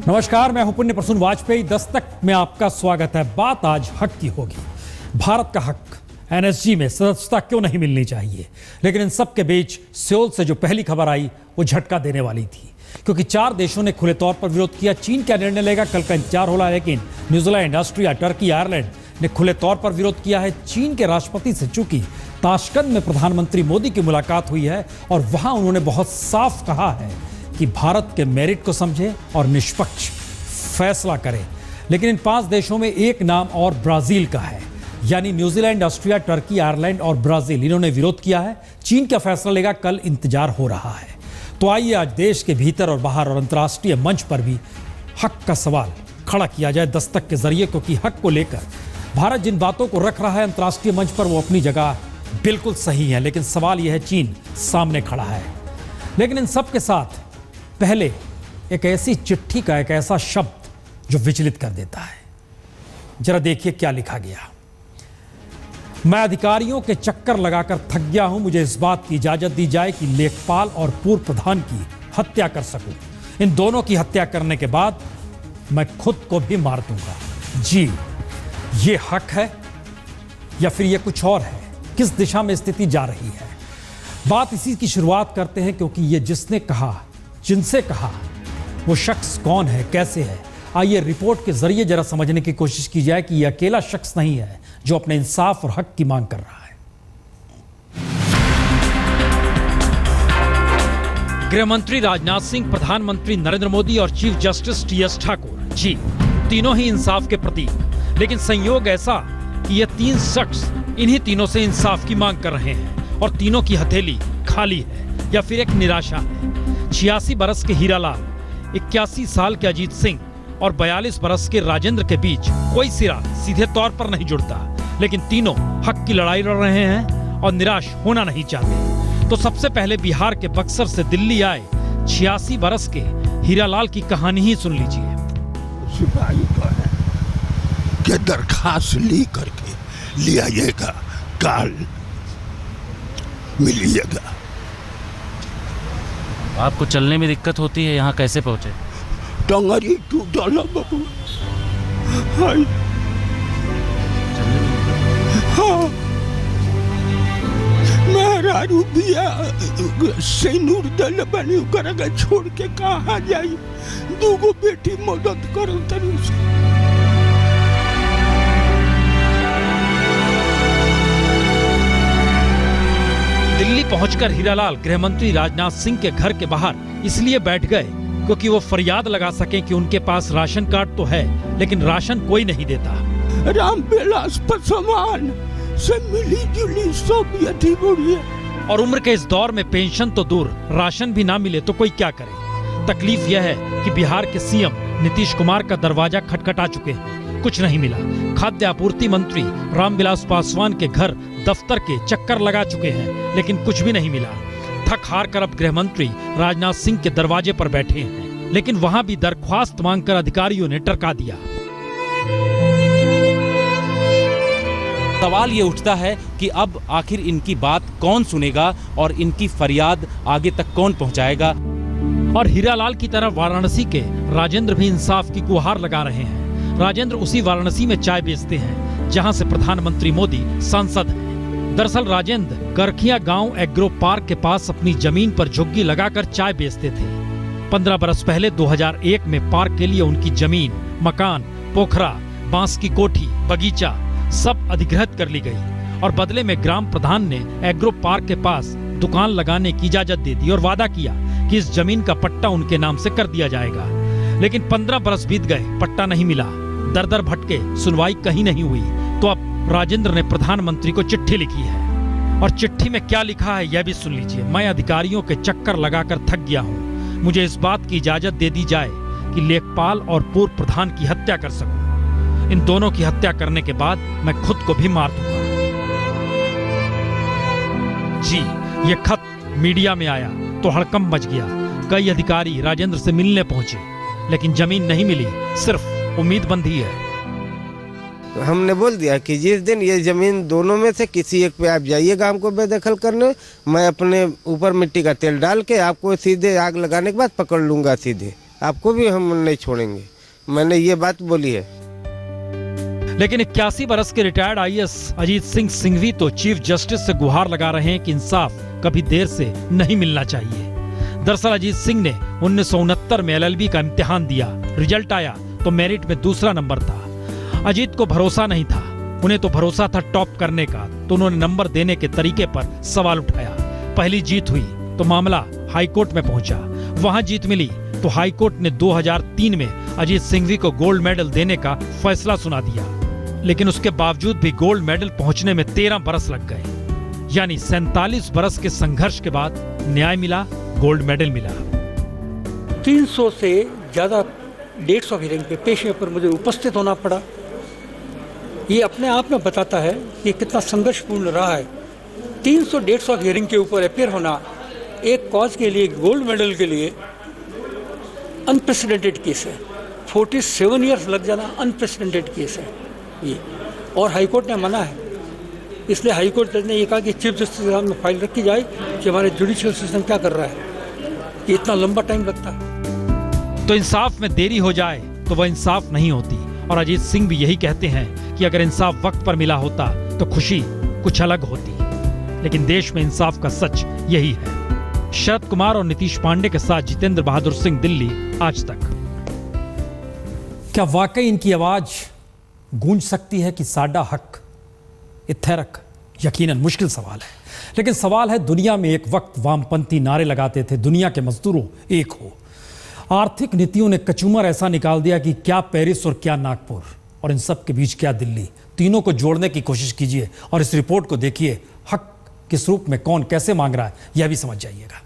नमस्कार, मैं हूं पुण्य प्रसून वाजपेयी। दस्तक में आपका स्वागत है। बात आज हक की होगी। भारत का हक, एनएसजी में सदस्यता क्यों नहीं मिलनी चाहिए। लेकिन इन सब के बीच सियोल से जो पहली खबर आई वो झटका देने वाली थी, क्योंकि 4 देशों ने खुले तौर पर विरोध किया। चीन क्या निर्णय लेगा, कल का इंतजार हो रहा है, लेकिन न्यूजीलैंड, ऑस्ट्रिया, टर्की, आयरलैंड ने खुले तौर पर विरोध किया है। चीन के राष्ट्रपति से चूंकि ताशकंद में प्रधानमंत्री मोदी की मुलाकात हुई है और वहां उन्होंने बहुत साफ कहा है कि भारत के मेरिट को समझे और निष्पक्ष फैसला करे। लेकिन इन 5 देशों में एक नाम और ब्राजील का है, यानी न्यूजीलैंड, ऑस्ट्रिया, टर्की, आयरलैंड और ब्राजील, इन्होंने विरोध किया है। चीन क्या फैसला लेगा, कल इंतजार हो रहा है। तो आइए आज देश के भीतर और बाहर और अंतर्राष्ट्रीय मंच पर भी हक का सवाल खड़ा किया जाए दस्तक के जरिए, क्योंकि हक को लेकर भारत जिन बातों को रख रहा है अंतर्राष्ट्रीय मंच पर वो अपनी जगह बिल्कुल सही है, लेकिन सवाल यह है चीन सामने खड़ा है। लेकिन इन सब के साथ पहले एक ऐसी चिट्ठी का एक ऐसा शब्द जो विचलित कर देता है। जरा देखिए क्या लिखा गया। मैं अधिकारियों के चक्कर लगाकर थक गया हूं। मुझे इस बात की इजाजत दी जाए कि लेखपाल और पूर्व प्रधान की हत्या कर सकूं। इन दोनों की हत्या करने के बाद मैं खुद को भी मार दूंगा। जी, ये हक है या फिर ये कुछ और है? किस दिशा में स्थिति जा रही है? बात इसी की शुरुआत करते हैं, क्योंकि ये जिसने कहा, जिनसे कहा, वो शख्स कौन है, कैसे है। आइए रिपोर्ट के जरिए जरा समझने की कोशिश की जाए कि यह अकेला शख्स नहीं है जो अपने इंसाफ और हक की मांग कर रहा है। गृहमंत्री राजनाथ सिंह, प्रधानमंत्री नरेंद्र मोदी और चीफ जस्टिस टीएस ठाकुर, जी, तीनों ही इंसाफ के प्रतीक। लेकिन संयोग ऐसा कि ये 3 शख्स इन्हीं तीनों से इंसाफ की मांग कर रहे हैं और तीनों की हथेली खाली है या फिर एक निराशा है। 86 बरस के हीरालाल, 81 साल के अजीत सिंह और 42 बरस के राजेंद्र के बीच कोई सिरा सीधे तौर पर नहीं जुड़ता, लेकिन तीनों हक की लड़ाई लड़ रहे हैं और निराश होना नहीं चाहते। तो सबसे पहले बिहार के बक्सर से दिल्ली आए 86 बरस के हीरालाल की कहानी ही सुन लीजिए। सिपाही का है कि दरखास्त ली करके लिया जाएगा, काल मिलिएगा। आपको चलने में दिक्कत होती है, यहाँ कैसे पहुँचे? टंगरी टूटल बाबू। हाय हाँ, मेरा रुपया सैनूर दल बनी करेगा, छोड़ के कहाँ जाई। 2 बेटी मदद करो तरी से। दिल्ली पहुंचकर हीरालाल गृहमंत्री राजनाथ सिंह के घर के बाहर इसलिए बैठ गए क्योंकि वो फरियाद लगा सकें कि उनके पास राशन कार्ड तो है, लेकिन राशन कोई नहीं देता। रामविलास पासवान से मिली जुली सब यथी बुढ़ी है। और उम्र के इस दौर में पेंशन तो दूर, राशन भी ना मिले तो कोई क्या करे। तकलीफ यह है कि बिहार के सीएम नीतीश कुमार का दरवाजा खटखटा चुके हैं, कुछ नहीं मिला। खाद्य आपूर्ति मंत्री रामविलास पासवान के घर दफ्तर के चक्कर लगा चुके हैं, लेकिन कुछ भी नहीं मिला। थक हार कर अब गृह मंत्री राजनाथ सिंह के दरवाजे पर बैठे हैं, लेकिन वहां भी दरख्वास्त मांगकर अधिकारियों ने टरका दिया। सवाल ये उठता है कि अब आखिर इनकी बात कौन सुनेगा और इनकी फरियाद आगे तक कौन पहुंचाएगा। और हीरालाल की तरह वाराणसी के राजेंद्र भी इंसाफ की गुहार लगा रहे हैं। राजेंद्र उसी वाराणसी में चाय बेचते हैं जहां से प्रधानमंत्री मोदी सांसद हैं। दरअसल राजेंद्र करखिया गांव एग्रो पार्क के पास अपनी जमीन पर झुग्गी लगाकर चाय बेचते थे। 15 बरस पहले 2001 में पार्क के लिए उनकी जमीन, मकान, पोखरा, बांस की कोठी, बगीचा सब अधिग्रहित कर ली गई और बदले में ग्राम प्रधान ने एग्रो पार्क के पास दुकान लगाने की इजाजत दे दी और वादा किया कि इस जमीन का पट्टा उनके नाम से कर दिया जाएगा। लेकिन 15 बरस बीत गए, पट्टा नहीं मिला। दर दर भटके, सुनवाई कहीं नहीं हुई। तो अब राजेंद्र ने प्रधानमंत्री को चिट्ठी लिखी है और चिट्ठी में क्या लिखा है यह भी सुन लीजिए। मैं अधिकारियों के चक्कर लगाकर थक गया हूँ। मुझे इस बात की इजाजत दे दी जाए कि लेखपाल और पूर्व प्रधान की हत्या कर सकूं। इन दोनों की हत्या करने के बाद मैं खुद को भी मार दूंगा। जी, ये खत मीडिया में आया तो हड़कंप मच गया। कई अधिकारी राजेंद्र से मिलने पहुंचे, लेकिन जमीन नहीं मिली, सिर्फ उम्मीद बंधी है। हमने बोल दिया कि जिस दिन ये ज़मीन दोनों में से किसी एक पे आप जाइएगा हमको बेदखल करने, मैं अपने ऊपर मिट्टी का तेल डाल के आपको सीधे आग लगाने के बाद पकड़ लूँगा सीधे। आपको भी हम नहीं छोड़ेंगे। मैंने ये बात बोली है। लेकिन 81 बरस के रिटायर्ड आईएएस अजीत सिंह सिंघवी तो चीफ जस्टिस से गुहार लगा रहे हैं कि इंसाफ कभी देर से नहीं मिलना चाहिए। दरअसल अजीत सिंह ने 1969 में LLB का इम्तिहान दिया, रिजल्ट आया तो मेरिट में दूसरा नंबर था। अजीत को भरोसा नहीं था, उन्हें तो भरोसा था टॉप करने का, तो उन्होंने नंबर देने के तरीके पर सवाल उठाया। पहली जीत हुई तो मामला हाईकोर्ट में पहुंचा, वहां जीत मिली तो हाईकोर्ट ने 2003 में अजीत सिंघवी को गोल्ड मेडल देने का फैसला सुना दिया। लेकिन उसके बावजूद भी गोल्ड मेडल पहुंचने में 13 बरस लग गए, यानी 47 बरस के संघर्ष के बाद न्याय मिला, गोल्ड मेडल मिला। 300 से ज़्यादा डेट्स ऑफ हियरिंग पे पेशे पर मुझे उपस्थित होना पड़ा। ये अपने आप में बताता है कि कितना संघर्षपूर्ण रहा है। 300 डेट्स ऑफ हियरिंग के ऊपर अपेयर होना एक कॉज के लिए, गोल्ड मेडल के लिए अनप्रेसिडेंटेड केस है। 47 ईयर्स लग जाना अनप्रेसिडेंटेड केस है ये, और हाईकोर्ट ने मना है। इसलिए हाईकोर्ट जज ने ये कहा कि चीफ जस्टिस के सामने फाइल रखी जाए कि हमारे जुडिशियल सिस्टम क्या कर रहा है, कि इतना लंबा टाइम लगता है। तो इंसाफ में देरी हो जाए तो वह इंसाफ नहीं होती, और अजीत सिंह भी यही कहते हैं कि अगर इंसाफ वक्त पर मिला होता तो खुशी कुछ अलग होती। लेकिन देश में इंसाफ का सच यही है। शरद कुमार और नीतीश पांडे के साथ जितेंद्र बहादुर सिंह, दिल्ली, आज तक। क्या वाकई इनकी आवाज गूंज सकती है कि साडा हक इत्थे रख? यकीनन मुश्किल सवाल है, लेकिन सवाल है दुनिया में एक वक्त वामपंथी नारे लगाते थे, दुनिया के मजदूरों एक हो। आर्थिक नीतियों ने कचूमर ऐसा निकाल दिया कि क्या पेरिस और क्या नागपुर, और इन सब के बीच क्या दिल्ली। तीनों को जोड़ने की कोशिश कीजिए और इस रिपोर्ट को देखिए। हक किस रूप में कौन कैसे मांग रहा है यह भी समझ जाइएगा।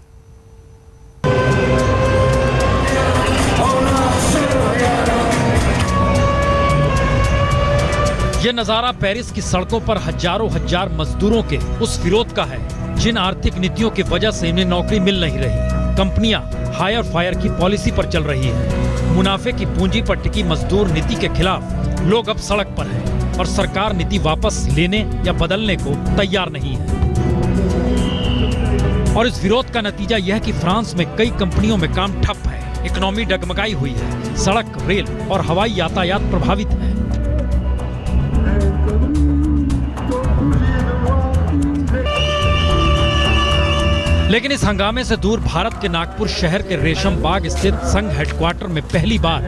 यह नजारा पेरिस की सड़कों पर हजारों हजार मजदूरों के उस विरोध का है जिन आर्थिक नीतियों की वजह से इन्हें नौकरी मिल नहीं रही। कंपनियां हायर फायर की पॉलिसी पर चल रही है। मुनाफे की पूंजी पर टिकी मजदूर नीति के खिलाफ लोग अब सड़क पर हैं, और सरकार नीति वापस लेने या बदलने को तैयार नहीं है। और इस विरोध का नतीजा यह है कि फ्रांस में कई कंपनियों में काम ठप है, इकोनॉमी डगमगाई हुई है, सड़क, रेल और हवाई यातायात प्रभावित है। लेकिन इस हंगामे से दूर भारत के नागपुर शहर के रेशम बाग स्थित संघ हेडक्वार्टर में पहली बार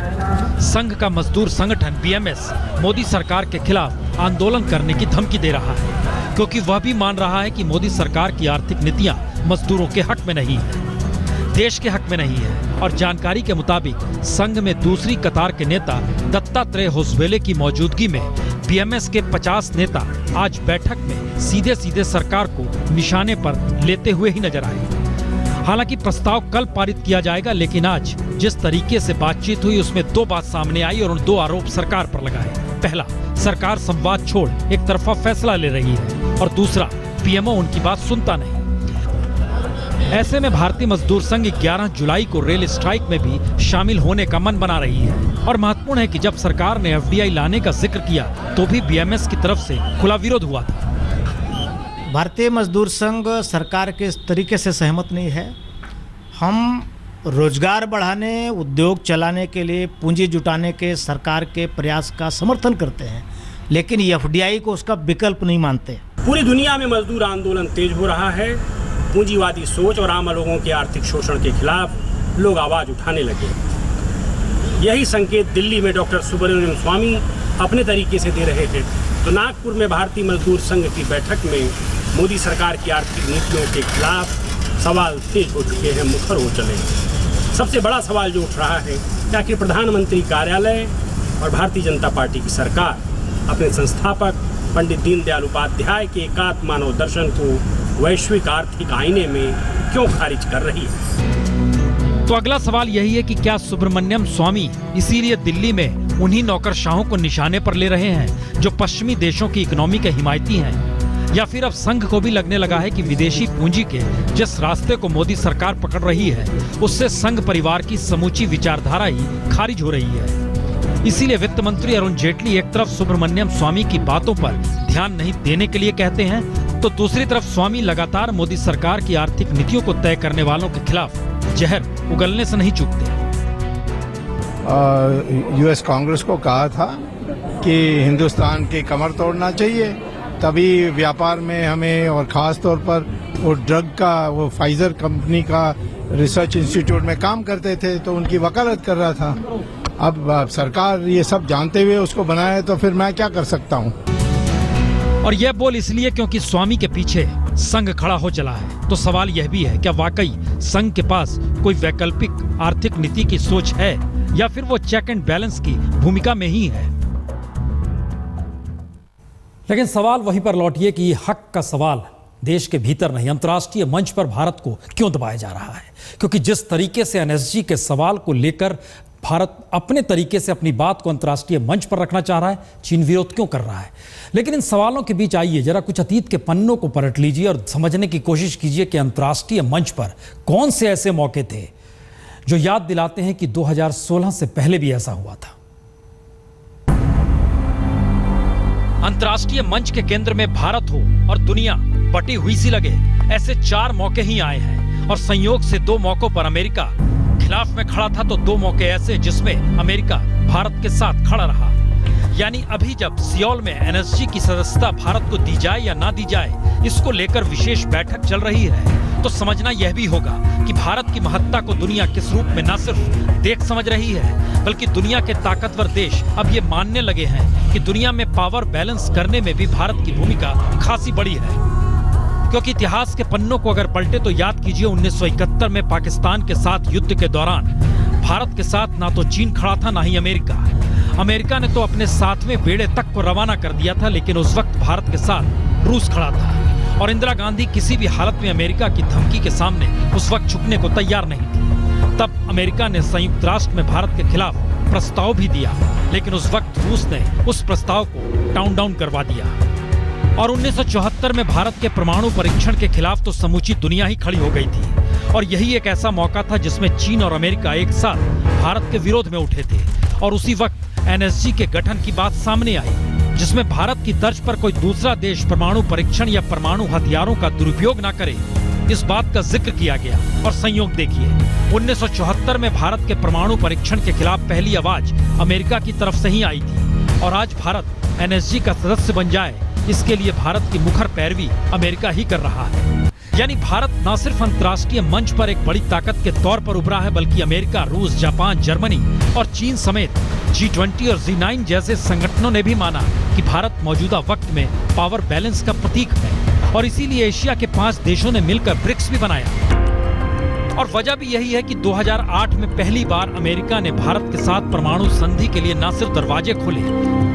संघ का मजदूर संगठन BMS मोदी सरकार के खिलाफ आंदोलन करने की धमकी दे रहा है, क्योंकि वह भी मान रहा है कि मोदी सरकार की आर्थिक नीतियां मजदूरों के हक में नहीं है, देश के हक में नहीं है। और जानकारी के मुताबिक संघ में दूसरी कतार के नेता दत्तात्रेय होसबले की मौजूदगी में BMS के 50 नेता आज बैठक में सीधे सीधे सरकार को निशाने पर लेते हुए ही नजर आए। हालांकि प्रस्ताव कल पारित किया जाएगा, लेकिन आज जिस तरीके से बातचीत हुई उसमें दो बात सामने आई और उन दो आरोप सरकार पर लगाए। पहला, सरकार संवाद छोड़ एक तरफा फैसला ले रही है, और दूसरा, PMO उनकी बात सुनता नहीं। ऐसे में भारतीय मजदूर संघ 11 जुलाई को रेल स्ट्राइक में भी शामिल होने का मन बना रही है। और महत्वपूर्ण है कि जब सरकार ने FDI लाने का जिक्र किया तो भी BMS की तरफ से खुला विरोध हुआ था। भारतीय मजदूर संघ सरकार के इस तरीके से सहमत नहीं है। हम रोजगार बढ़ाने, उद्योग चलाने के लिए पूंजी जुटाने के सरकार के प्रयास का समर्थन करते हैं, लेकिन FDI को उसका विकल्प नहीं मानते। पूरी दुनिया में मजदूर आंदोलन तेज हो रहा है। पूंजीवादी सोच और आम लोगों के आर्थिक शोषण के खिलाफ लोग आवाज उठाने लगे। यही संकेत दिल्ली में डॉक्टर सुब्रमण्यम स्वामी अपने तरीके से दे रहे थे, तो नागपुर में भारतीय मजदूर संघ की बैठक में मोदी सरकार की आर्थिक नीतियों के खिलाफ सवाल तेज हो चुके हैं, मुखर हो चले हैं। सबसे बड़ा सवाल जो उठ रहा है कि आखिर प्रधानमंत्री कार्यालय और भारतीय जनता पार्टी की सरकार अपने संस्थापक पंडित दीनदयाल उपाध्याय के एकात्म मानव दर्शन को वैश्विक आर्थिक आईने में क्यों खारिज कर रही है। तो अगला सवाल यही है कि क्या सुब्रमण्यम स्वामी इसीलिए दिल्ली में उन्हीं नौकरशाहों को निशाने पर ले रहे हैं जो पश्चिमी देशों की इकोनॉमी के हिमायती हैं, या फिर अब संघ को भी लगने लगा है कि विदेशी पूंजी के जिस रास्ते को मोदी सरकार पकड़ रही है उससे संघ परिवार की समूची विचारधारा ही खारिज हो रही है। इसीलिए वित्त मंत्री अरुण जेटली एक तरफ सुब्रमण्यम स्वामी की बातों पर ध्यान नहीं देने के लिए कहते हैं, तो दूसरी तरफ स्वामी लगातार मोदी सरकार की आर्थिक नीतियों को तय करने वालों के खिलाफ जहर उगलने से नहीं चूकते। यूएस कांग्रेस को कहा था कि हिंदुस्तान की कमर तोड़ना चाहिए, तभी व्यापार में हमें, और ख़ास तौर पर वो ड्रग का, वो फाइजर कंपनी का रिसर्च इंस्टीट्यूट में काम करते थे तो उनकी वकालत कर रहा था। अब सरकार ये सब जानते हुए उसको बनाया तो फिर मैं क्या कर सकता हूँ। और यह बोल इसलिए क्योंकि स्वामी के पीछे संघ खड़ा हो चला है। तो सवाल यह भी है, क्या वाकई संघ के पास कोई वैकल्पिक आर्थिक नीति की सोच है या फिर वो चेक एंड बैलेंस की भूमिका में ही है? लेकिन सवाल वहीं पर लौटिए कि हक का सवाल देश के भीतर नहीं, अंतर्राष्ट्रीय मंच पर भारत को क्यों दबाया जा रहा है? क्योंकि जिस तरीके से एनएसजी के सवाल को लेकर भारत अपने तरीके से अपनी बात को अंतर्राष्ट्रीय मंच पर रखना चाह रहा है, चीन विरोध क्यों कर रहा है? लेकिन इन सवालों के बीच आइए जरा कुछ अतीत के पन्नों को पलट लीजिए और समझने की कोशिश कीजिए कि अंतर्राष्ट्रीय मंच पर कौन से ऐसे मौके थे जो याद दिलाते हैं कि 2016 से पहले भी ऐसा हुआ था। अंतर्राष्ट्रीय मंच के केंद्र में भारत हो और दुनिया बटी हुई सी लगे, ऐसे 4 मौके ही आए हैं और संयोग से 2 मौकों पर अमेरिका खिलाफ में खड़ा था तो 2 मौके ऐसे जिसमें अमेरिका भारत के साथ खड़ा रहा। यानी अभी जब सियोल में एनएसजी की सदस्यता भारत को दी जाए या ना दी जाए, इसको लेकर विशेष बैठक चल रही है, तो समझना यह भी होगा कि भारत की महत्ता को दुनिया किस रूप में न सिर्फ देख समझ रही है, बल्कि दुनिया के ताकतवर देश अब ये मानने लगे हैं कि दुनिया में पावर बैलेंस करने में भी भारत की भूमिका खासी बड़ी है। क्योंकि इतिहास के पन्नों को अगर पलटे तो याद कीजिए 1971 में पाकिस्तान के साथ युद्ध के दौरान भारत के साथ ना तो चीन खड़ा था ना ही अमेरिका। अमेरिका ने तो अपने 7वें बेड़े तक को रवाना कर दिया था, लेकिन उस वक्त भारत के साथ रूस खड़ा था और इंदिरा गांधी किसी भी हालत में अमेरिका की धमकी के सामने उस वक्त झुकने को तैयार नहीं थी। तब अमेरिका ने संयुक्त राष्ट्र में भारत के खिलाफ प्रस्ताव भी दिया, लेकिन उस वक्त रूस ने उस प्रस्ताव को टाउन डाउन करवा दिया और 1974 में भारत के परमाणु परीक्षण के खिलाफ तो समूची दुनिया ही खड़ी हो गई थी। और यही एक ऐसा मौका था जिसमें चीन और अमेरिका एक साथ भारत के विरोध में उठे थे और उसी वक्त एनएसजी के गठन की बात सामने आई, जिसमें भारत की तर्ज पर कोई दूसरा देश परमाणु परीक्षण या परमाणु हथियारों का दुरुपयोग न करे, इस बात का जिक्र किया गया। और संयोग देखिए, 1974 में भारत के परमाणु परीक्षण के खिलाफ पहली आवाज अमेरिका की तरफ से ही आई थी और आज भारत एनएसजी का सदस्य बन जाए, इसके लिए भारत की मुखर पैरवी अमेरिका ही कर रहा है। यानी भारत न सिर्फ अंतर्राष्ट्रीय मंच पर एक बड़ी ताकत के तौर पर उभरा है, बल्कि अमेरिका, रूस, जापान, जर्मनी और चीन समेत G20 और G9 जैसे संगठनों ने भी माना कि भारत मौजूदा वक्त में पावर बैलेंस का प्रतीक है और इसीलिए एशिया के 5 देशों ने मिलकर ब्रिक्स भी बनाया। और वजह भी यही है कि 2008 में पहली बार अमेरिका ने भारत के साथ परमाणु संधि के लिए न सिर्फ दरवाजे खोले,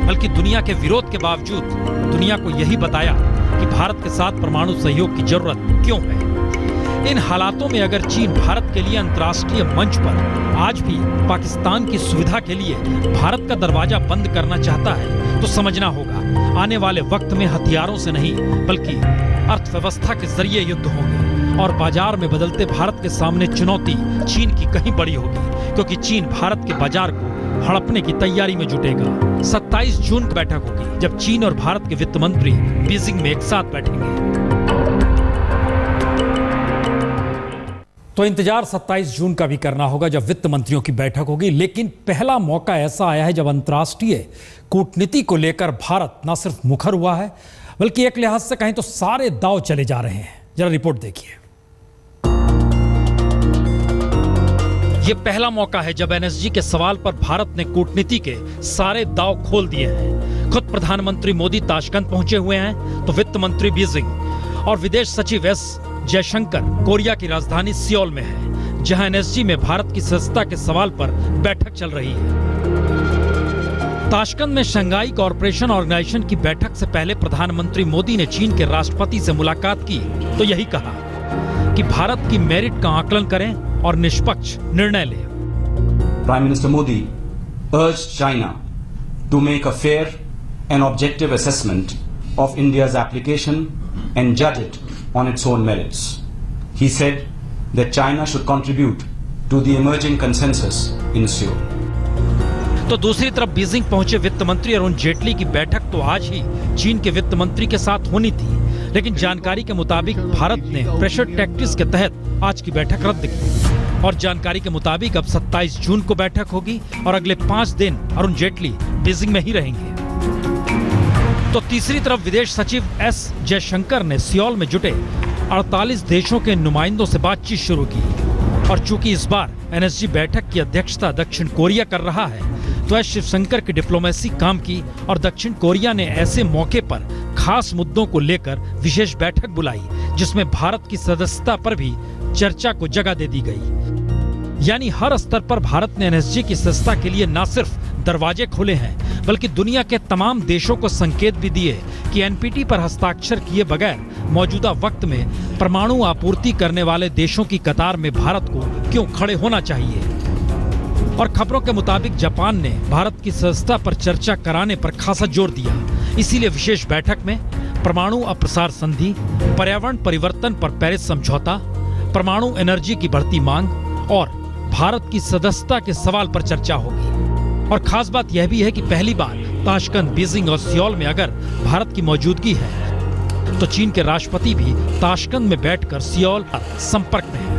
बल्कि दुनिया के विरोध के बावजूद दुनिया को यही बताया कि भारत के साथ परमाणु सहयोग की जरूरत क्यों है। इन हालातों में अगर चीन भारत के लिए अंतर्राष्ट्रीय मंच पर आज भी पाकिस्तान की सुविधा के लिए भारत का दरवाजा बंद करना चाहता है, तो समझना होगा आने वाले वक्त में हथियारों से नहीं बल्कि अर्थव्यवस्था के जरिए युद्ध होंगे और बाजार में बदलते भारत के सामने चुनौती चीन की कहीं बड़ी होगी, क्योंकि चीन भारत के बाजार को हड़पने की तैयारी में जुटेगा। 27 जून की बैठक होगी जब चीन और भारत के वित्त मंत्री बीजिंग में एक साथ बैठेंगे। तो इंतजार 27 जून का भी करना होगा जब वित्त मंत्रियों की बैठक होगी। लेकिन पहला मौका ऐसा आया है जब अंतर्राष्ट्रीय कूटनीति को लेकर भारत न सिर्फ मुखर हुआ है, बल्कि एक लिहाज से कहें तो सारे दांव चले जा रहे हैं। जरा रिपोर्ट देखिए। ये पहला मौका है जब एनएसजी के सवाल पर भारत ने कूटनीति के सारे दांव खोल दिए हैं। खुद प्रधानमंत्री मोदी ताशकंद पहुंचे हुए हैं तो वित्त मंत्री बीजिंग और विदेश सचिव एस जयशंकर कोरिया की राजधानी सियोल में है, जहां एनएसजी में भारत की सदस्यता के सवाल पर बैठक चल रही है। ताशकंद में शंघाई कॉरपोरेशन ऑर्गेनाइजेशन की बैठक से पहले प्रधानमंत्री मोदी ने चीन के राष्ट्रपति से मुलाकात की तो यही कहा कि भारत की मेरिट का आकलन करें और निष्पक्ष निर्णय लें। Prime Minister Modi urged China to make a fair and objective assessment of India's application and judge it on its own merits. He said that China should contribute to the emerging consensus in Seoul. तो दूसरी तरफ Beijing पहुंचे वित्त मंत्री अरुण जेटली की बैठक तो आज ही चीन के वित्त मंत्री के साथ होनी थी, लेकिन जानकारी के मुताबिक भारत ने प्रेशर टैक्टिक्स के तहत आज की बैठक रद्द की। और जानकारी के मुताबिक अब 27 जून को बैठक होगी और अगले 5 दिन अरुण जेटली बीजिंग में ही रहेंगे। तो तीसरी तरफ विदेश सचिव एस जयशंकर ने सियोल में जुटे 48 देशों के नुमाइंदों से बातचीत शुरू की और चूंकि इस बार एनएसजी बैठक की अध्यक्षता दक्षिण कोरिया कर रहा है, तो एस शिवशंकर की डिप्लोमेसी काम की और दक्षिण कोरिया ने ऐसे मौके पर खास मुद्दों को लेकर विशेष बैठक बुलाई जिसमें भारत की सदस्यता पर भी चर्चा को जगह दे दी गई। यानी हर स्तर पर भारत ने एनएसजी की सदस्यता के लिए न सिर्फ दरवाजे खोले हैं बल्कि दुनिया के तमाम देशों को संकेत भी दिए कि एनपीटी पर हस्ताक्षर किए बगैर मौजूदा वक्त में परमाणु आपूर्ति करने वाले देशों की कतार में भारत को क्यों खड़े होना चाहिए। और खबरों के मुताबिक जापान ने भारत की सदस्यता पर चर्चा कराने पर खासा जोर दिया। इसीलिए विशेष बैठक में परमाणु अप्रसार संधि, पर्यावरण परिवर्तन पर पेरिस समझौता, परमाणु एनर्जी की बढ़ती मांग और भारत की सदस्यता के सवाल पर चर्चा होगी। और खास बात यह भी है कि पहली बार ताशकंद, बीजिंग और सियोल में अगर भारत की मौजूदगी है तो चीन के राष्ट्रपति भी ताशकंद में बैठकर सियोल संपर्क में हैं।